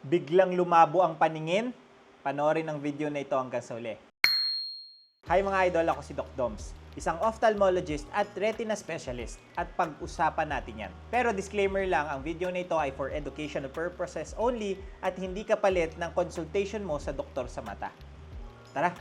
Biglang lumabo ang paningin? Panoorin ang video na ito hanggang sa uli. Hi mga idol, ako si Doc Doms, isang ophthalmologist at retina specialist at pag-usapan natin yan. Pero disclaimer lang, ang video na ito ay for educational purposes only at hindi kapalit ng consultation mo sa doktor sa mata. Tara,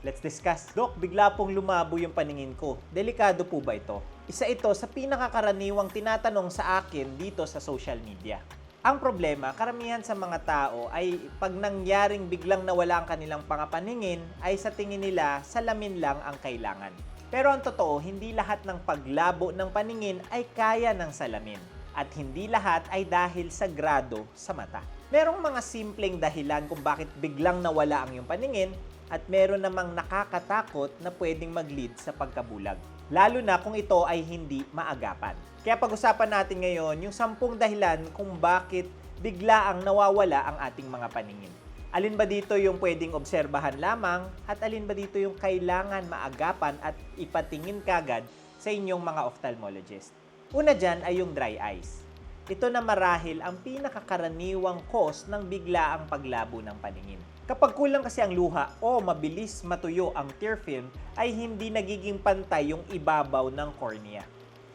let's discuss. Doc, bigla pong lumabo yung paningin ko. Delikado po ba ito? Isa ito sa pinakakaraniwang tinatanong sa akin dito sa social media. Ang problema, karamihan sa mga tao ay pag nangyaring biglang nawala ang kanilang pangapaningin, ay sa tingin nila salamin lang ang kailangan. Pero ang totoo, hindi lahat ng paglabo ng paningin ay kaya ng salamin. At hindi lahat ay dahil sa grado sa mata. Merong mga simpleng dahilan kung bakit biglang nawala ang iyong paningin at meron namang nakakatakot na pwedeng mag-lead sa pagkabulag. Lalo na kung ito ay hindi maagapan. Kaya pag-usapan natin ngayon yung 10 dahilan kung bakit bigla ang nawawala ang ating mga paningin. Alin ba dito yung pwedeng obserbahan lamang at alin ba dito yung kailangan maagapan at ipatingin kagad sa inyong mga ophthalmologist. Una dyan ay yung dry eyes. Ito na marahil ang pinakakaraniwang cause ng biglaang paglabo ng paningin. Kapag kulang kasi ang luha o mabilis matuyo ang tear film, ay hindi nagiging pantay yung ibabaw ng cornea.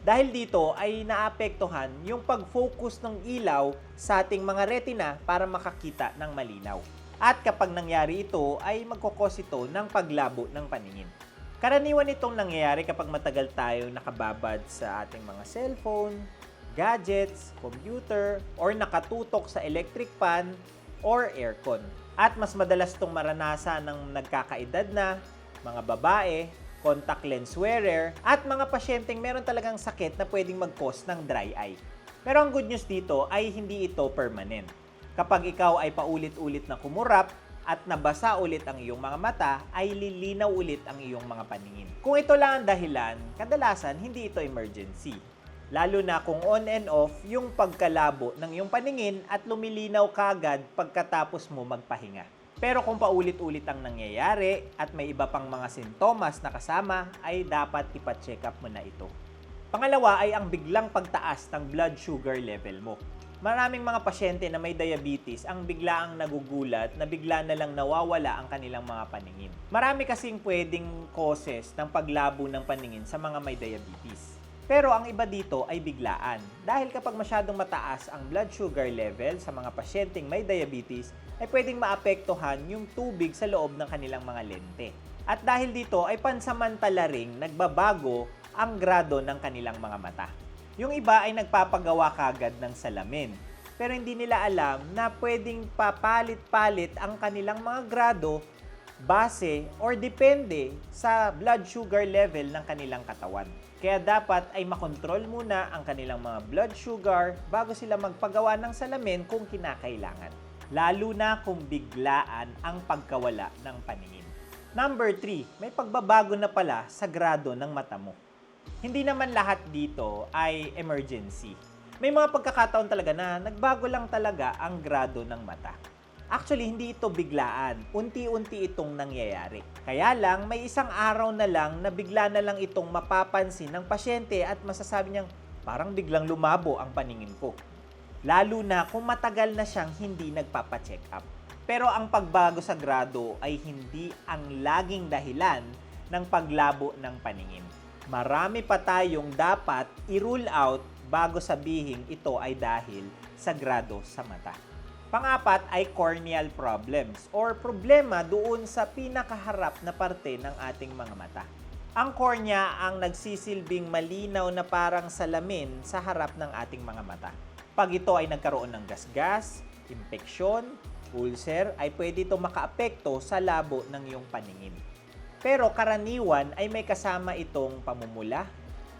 Dahil dito ay naapektuhan yung pag-focus ng ilaw sa ating mga retina para makakita ng malinaw. At kapag nangyari ito ay magkukos ito ng paglabo ng paningin. Karaniwan itong nangyayari kapag matagal tayo nakababad sa ating mga cellphone, gadgets, computer, or nakatutok sa electric fan or aircon. At mas madalas itong maranasan ng nagkakaedad na, mga babae, contact lens wearer, at mga pasyenteng meron talagang sakit na pwedeng mag-cause ng dry eye. Pero ang good news dito ay hindi ito permanent. Kapag ikaw ay paulit-ulit na kumurap at nabasa ulit ang iyong mga mata, ay lilinaw ulit ang iyong mga paningin. Kung ito lang ang dahilan, kadalasan hindi ito emergency. Lalo na kung on and off yung pagkalabo ng iyong paningin at lumilinaw kagad pagkatapos mo magpahinga. Pero kung paulit-ulit ang nangyayari at may iba pang mga sintomas na kasama, ay dapat ipa-check up mo na ito. Pangalawa ay ang biglang pagtaas ng blood sugar level mo. Maraming mga pasyente na may diabetes ang biglaang nagugulat na bigla na lang nawawala ang kanilang mga paningin. Marami kasing pwedeng causes ng paglabo ng paningin sa mga may diabetes. Pero ang iba dito ay biglaan. Dahil kapag masyadong mataas ang blood sugar level sa mga pasyenteng may diabetes, ay pwedeng maapektuhan yung tubig sa loob ng kanilang mga lente. At dahil dito ay pansamantala ring nagbabago ang grado ng kanilang mga mata. Yung iba ay nagpapagawa kagad ng salamin. Pero hindi nila alam na pwedeng papalit-palit ang kanilang mga grado base or depende sa blood sugar level ng kanilang katawan. Kaya dapat ay makontrol muna ang kanilang mga blood sugar bago sila magpagawa ng salamin kung kinakailangan. Lalo na kung biglaan ang pagkawala ng paningin. Number 3, may pagbabago na pala sa grado ng mata mo. Hindi naman lahat dito ay emergency. May mga pagkakataon talaga na nagbago lang talaga ang grado ng mata. Actually, hindi ito biglaan. Unti-unti itong nangyayari. Kaya lang, may isang araw na lang na bigla na lang itong mapapansin ng pasyente at masasabi niyang parang biglang lumabo ang paningin ko. Lalo na kung matagal na siyang hindi nagpapa-check up. Pero ang pagbago sa grado ay hindi ang laging dahilan ng paglabo ng paningin. Marami pa tayong dapat i-rule out bago sabihin ito ay dahil sa grado sa mata. Pang-apat ay corneal problems or problema doon sa pinakaharap na parte ng ating mga mata. Ang cornea ang nagsisilbing malinaw na parang salamin sa harap ng ating mga mata. Pag ito ay nagkaroon ng gasgas, impeksyon, ulcer, ay pwede ito makaapekto sa labo ng iyong paningin. Pero karaniwan ay may kasama itong pamumula,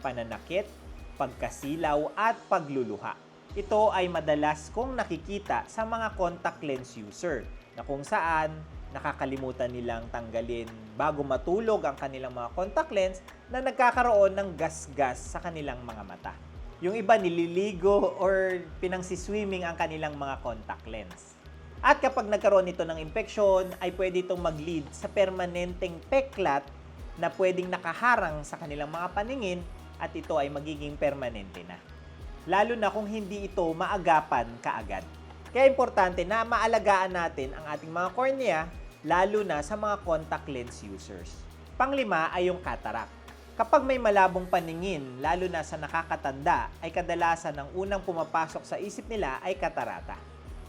pananakit, pagkasilaw at pagluluha. Ito ay madalas kong nakikita sa mga contact lens user na kung saan nakakalimutan nilang tanggalin bago matulog ang kanilang mga contact lens na nagkakaroon ng gasgas sa kanilang mga mata. Yung iba nililigo or pinangsiswimming ang kanilang mga contact lens. At kapag nagkaroon ito ng impeksyon, ay pwede itong mag-lead sa permanenteng peklat na pwedeng nakaharang sa kanilang mga paningin at ito ay magiging permanente na. Lalo na kung hindi ito maagapan kaagad. Kaya importante na maalagaan natin ang ating mga cornea, lalo na sa mga contact lens users. Panglima ay yung cataract. Kapag may malabong paningin, lalo na sa nakakatanda, ay kadalasan ang unang pumapasok sa isip nila ay katarata.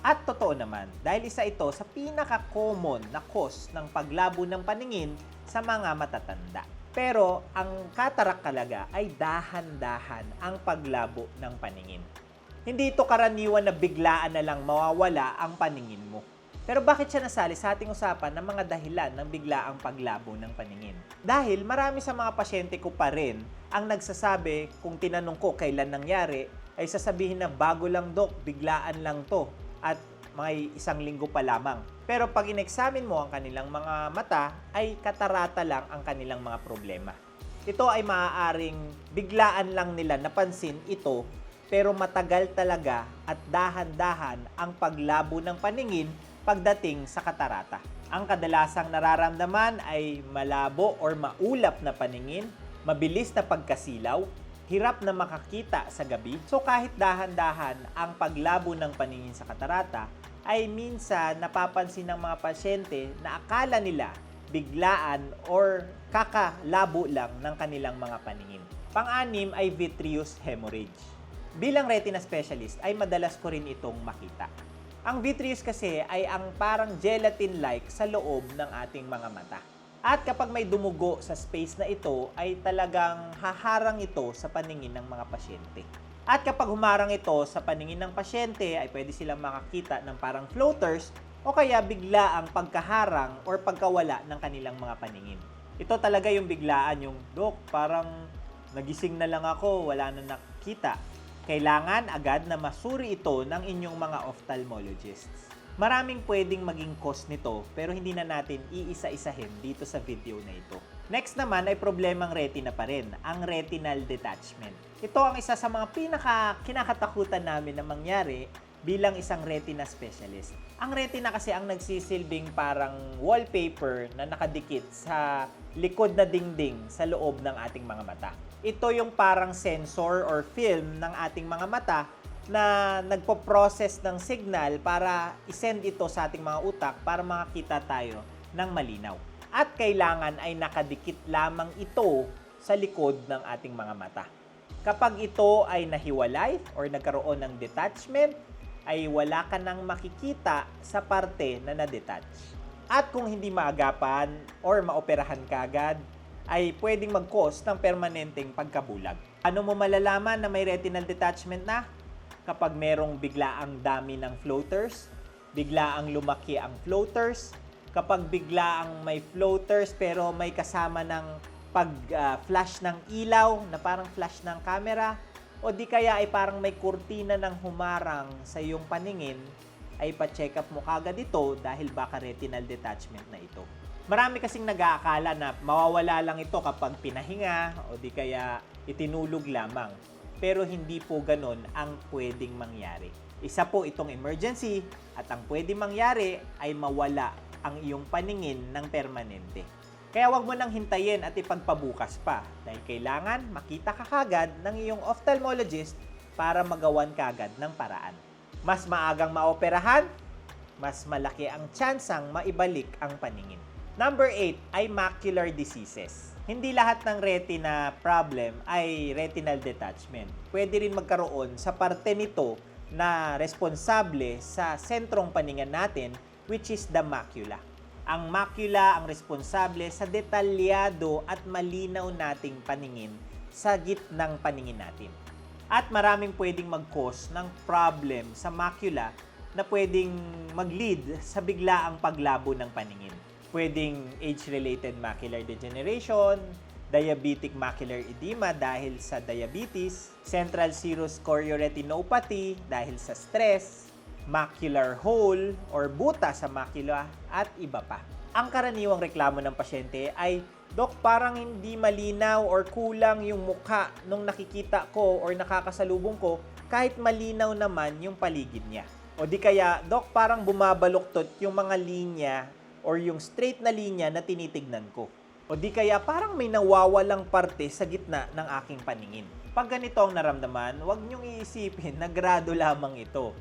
At totoo naman, dahil isa ito sa pinaka-common na cause ng paglabo ng paningin sa mga matatanda. Pero ang cataract talaga ay dahan-dahan ang paglabo ng paningin. Hindi ito karaniwan na biglaan na lang mawawala ang paningin mo. Pero bakit siya nasali sa ating usapan ng mga dahilan ng biglaang paglabo ng paningin? Dahil marami sa mga pasyente ko pa rin ang nagsasabi, kung tinanong ko kailan nangyari, ay sasabihin na bago lang dok, biglaan lang to at may 1 linggo pa lamang. Pero pag in-examine mo ang kanilang mga mata, ay katarata lang ang kanilang mga problema. Ito ay maaaring biglaan lang nila napansin ito, pero matagal talaga at dahan-dahan ang paglabo ng paningin pagdating sa katarata. Ang kadalasang nararamdaman ay malabo or maulap na paningin, mabilis na pagkasilaw, hirap na makakita sa gabi. So kahit dahan-dahan ang paglabo ng paningin sa katarata, ay minsan napapansin ng mga pasyente na akala nila biglaan or kakalabo lang ng kanilang mga paningin. Pang-anim ay vitreous hemorrhage. Bilang retina specialist ay madalas ko rin itong makita. Ang vitreous kasi ay ang parang gelatin-like sa loob ng ating mga mata. At kapag may dumugo sa space na ito, ay talagang haharang ito sa paningin ng mga pasyente. At kapag humarang ito sa paningin ng pasyente, ay pwede silang makakita ng parang floaters o kaya bigla ang pagkaharang or pagkawala ng kanilang mga paningin. Ito talaga yung biglaan, yung, Dok, parang nagising na lang ako, wala na nakita. Kailangan agad na masuri ito ng inyong mga ophthalmologists. Maraming pwedeng maging cause nito pero hindi na natin iisa-isahin dito sa video na ito. Next naman ay problemang retina pa rin, ang retinal detachment. Ito ang isa sa mga kinakatakutan namin na mangyari bilang isang retina specialist. Ang retina kasi ang nagsisilbing parang wallpaper na nakadikit sa likod na dingding sa loob ng ating mga mata. Ito yung parang sensor or film ng ating mga mata na nagpo-process ng signal para isend ito sa ating mga utak para makakita tayo ng malinaw. At kailangan ay nakadikit lamang ito sa likod ng ating mga mata. Kapag ito ay nahiwalay or nagkaroon ng detachment, ay wala ka nang makikita sa parte na na-detach. At kung hindi maagapan or maoperahan kagad, ay pwedeng mag-cause ng permanenteng pagkabulag. Ano mo malalaman na may retinal detachment na? Kapag merong biglaang dami ng floaters, biglaang lumaki ang floaters, kapag biglaang may floaters pero may kasama ng pag-flash ng ilaw na parang flash ng camera, o di kaya ay parang may kurtina ng humarang sa iyong paningin, ay pa-check up mo kagad ito dahil baka retinal detachment na ito. Marami kasing nag-aakala na mawawala lang ito kapag pinahinga o di kaya itinulog lamang. Pero hindi po ganun ang pwedeng mangyari. Isa po itong emergency at ang pwedeng mangyari ay mawala ang iyong paningin ng permanente. Kaya wag mo nang hintayin at ipagpabukas pa dahil kailangan makita ka kagad ng iyong ophthalmologist para magawan kagad ng paraan. Mas maagang maoperahan, mas malaki ang tsansang maibalik ang paningin. Number 8 ay macular diseases. Hindi lahat ng retina problem ay retinal detachment. Pwede rin magkaroon sa parte nito na responsable sa sentrong paningin natin, which is the macula. Ang macula ang responsable sa detalyado at malinaw nating paningin sa gitnang paningin natin. At maraming pwedeng mag-cause ng problem sa macula na pwedeng mag-lead sa biglaang paglabo ng paningin. Pwedeng age-related macular degeneration, diabetic macular edema dahil sa diabetes, central serous chorioretinopathy dahil sa stress, macular hole or buta sa macula at iba pa. Ang karaniwang reklamo ng pasyente ay, Dok, parang hindi malinaw or kulang yung mukha nung nakikita ko or nakakasalubong ko kahit malinaw naman yung paligid niya. O di kaya, Dok, parang bumabaluktot yung mga linya or yung straight na linya na tinitignan ko. O di kaya parang may nawawalang parte sa gitna ng aking paningin. Pag ganito ang naramdaman, huwag niyong iisipin na grado lamang ito.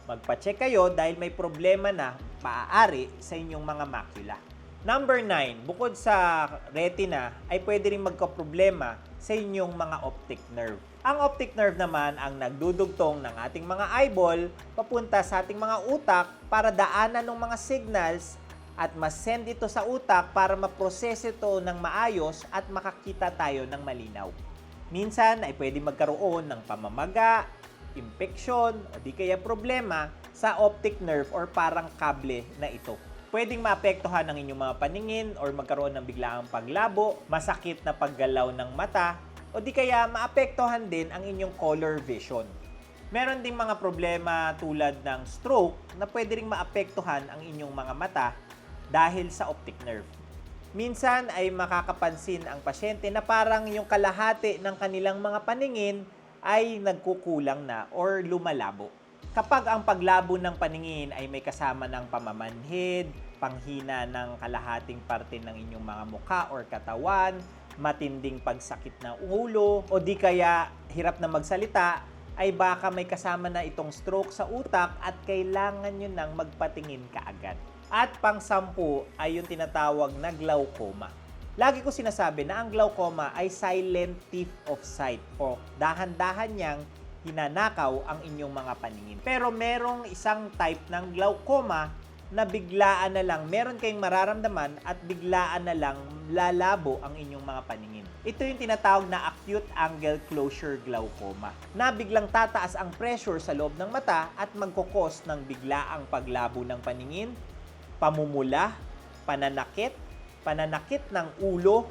Magpa-check kayo dahil may problema na maaari sa inyong mga macula. Number 9, bukod sa retina ay pwede rin magkaproblema sa inyong mga optic nerve. Ang optic nerve naman ang nagdudugtong ng ating mga eyeball papunta sa ating mga utak para daanan ng mga signals at ma-send ito sa utak para ma-process ito ng maayos at makakita tayo ng malinaw. Minsan ay pwede magkaroon ng pamamaga, infection o di kaya problema sa optic nerve or parang kable na ito. Pwedeng maapektuhan ang inyong mga paningin or magkaroon ng biglaang paglabo, masakit na paggalaw ng mata, o di kaya maapektuhan din ang inyong color vision. Meron ding mga problema tulad ng stroke na pwede ring maapektuhan ang inyong mga mata dahil sa optic nerve. Minsan ay makakapansin ang pasyente na parang yung kalahati ng kanilang mga paningin ay nagkukulang na or lumalabo. Kapag ang paglabo ng paningin ay may kasama ng pamamanhid, panghina ng kalahating parte ng inyong mga mukha or katawan, matinding pagsakit na ulo, o di kaya hirap na magsalita, ay baka may kasama na itong stroke sa utak at kailangan nyo nang magpatingin kaagad. At pang-10 ay yung tinatawag na glaucoma. Lagi ko sinasabi na ang glaucoma ay silent thief of sight o dahan-dahan niyang hinanakaw ang inyong mga paningin. Pero merong isang type ng glaucoma na biglaan na lang, meron kayong mararamdaman at biglaan na lang lalabo ang inyong mga paningin. Ito yung tinatawag na acute angle closure glaucoma, na biglang tataas ang pressure sa loob ng mata at magkukos ng biglaang paglabo ng paningin, pamumula, pananakit ng ulo,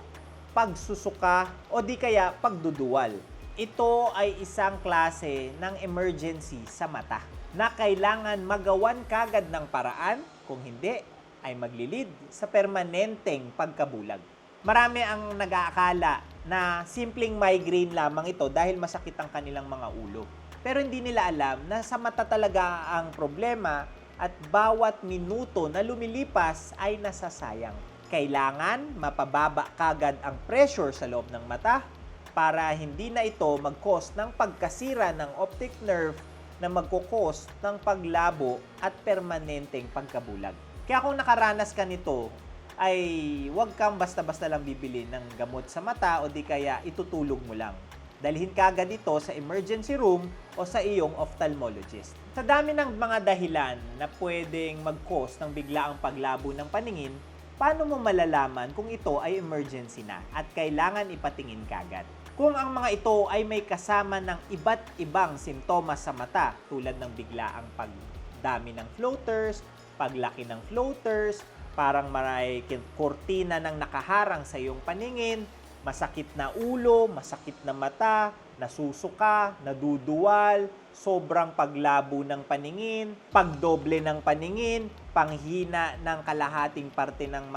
pagsusuka, o di kaya pagduduwal. Ito ay isang klase ng emergency sa mata na kailangan magawan kagad ng paraan, kung hindi ay maglilid sa permanenteng pagkabulag. Marami ang nag-aakala na simpleng migraine lamang ito dahil masakit ang kanilang mga ulo. Pero hindi nila alam na sa mata talaga ang problema at bawat minuto na lumilipas ay nasasayang. Kailangan mapababa kagad ang pressure sa loob ng mata para hindi na ito mag-cause ng pagkasira ng optic nerve na magkukos ng paglabo at permanenteng pagkabulag. Kaya kung nakaranas ka nito, ay huwag kang basta-basta lang bibili ng gamot sa mata o di kaya itutulog mo lang. Dalhin ka agad ito sa emergency room o sa iyong ophthalmologist. Sa dami ng mga dahilan na pwedeng mag-cause ng biglaang paglabo ng paningin, paano mo malalaman kung ito ay emergency na at kailangan ipatingin kagad? Kung ang mga ito ay may kasama ng iba't ibang simptomas sa mata tulad ng biglaang pagdami ng floaters, paglaki ng floaters, parang may kurtina ng nakaharang sa iyong paningin, masakit na ulo, masakit na mata, nasusuka, naduduwal, sobrang paglabo ng paningin, pagdoble ng paningin, panghina ng kalahating parte ng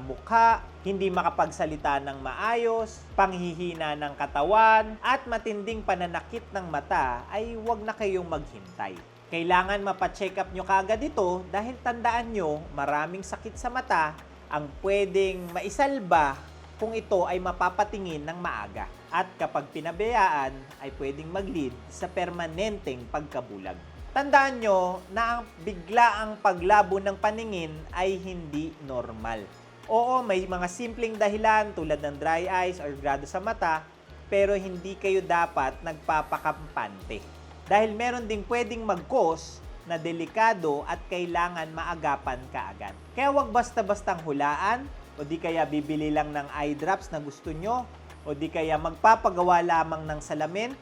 mukha, hindi makapagsalita ng maayos, panghihina ng katawan, at matinding pananakit ng mata, ay huwag na kayong maghintay. Kailangan mapacheck up nyo kagad ito dahil tandaan nyo, maraming sakit sa mata ang pwedeng maisalba kung ito ay mapapatingin ng maaga. At kapag pinabayaan, ay pwedeng mag-lead sa permanenteng pagkabulag. Tandaan nyo na ang biglaang paglabo ng paningin ay hindi normal. Oo, may mga simpleng dahilan tulad ng dry eyes or grado sa mata, pero hindi kayo dapat nagpapakampante. Dahil meron ding pwedeng mag-cause na delikado at kailangan maagapan kaagad. Kaya wag basta-bastang hulaan o di kaya bibili lang ng eye drops na gusto nyo o di kaya magpapagawa lamang ng salamin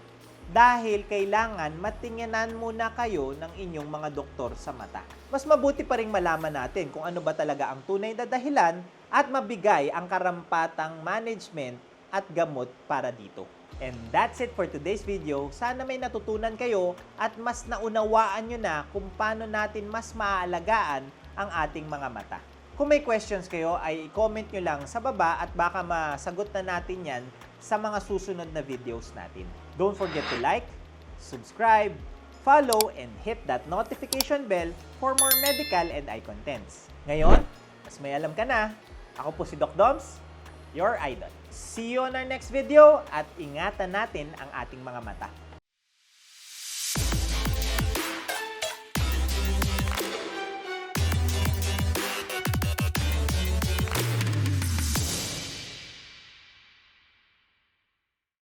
dahil kailangan matinginan muna kayo ng inyong mga doktor sa mata. Mas mabuti pa ring malaman natin kung ano ba talaga ang tunay na dahilan at mabigay ang karampatang management at gamot para dito. And that's it for today's video. Sana may natutunan kayo at mas naunawaan nyo na kung paano natin mas maaalagaan ang ating mga mata. Kung may questions kayo ay i-comment nyo lang sa baba at baka masagot na natin yan sa mga susunod na videos natin. Don't forget to like, subscribe, follow, and hit that notification bell for more medical and eye contents. Ngayon, mas may alam ka na. Ako po si Doc Doms, your idol. See you on our next video at ingatan natin ang ating mga mata.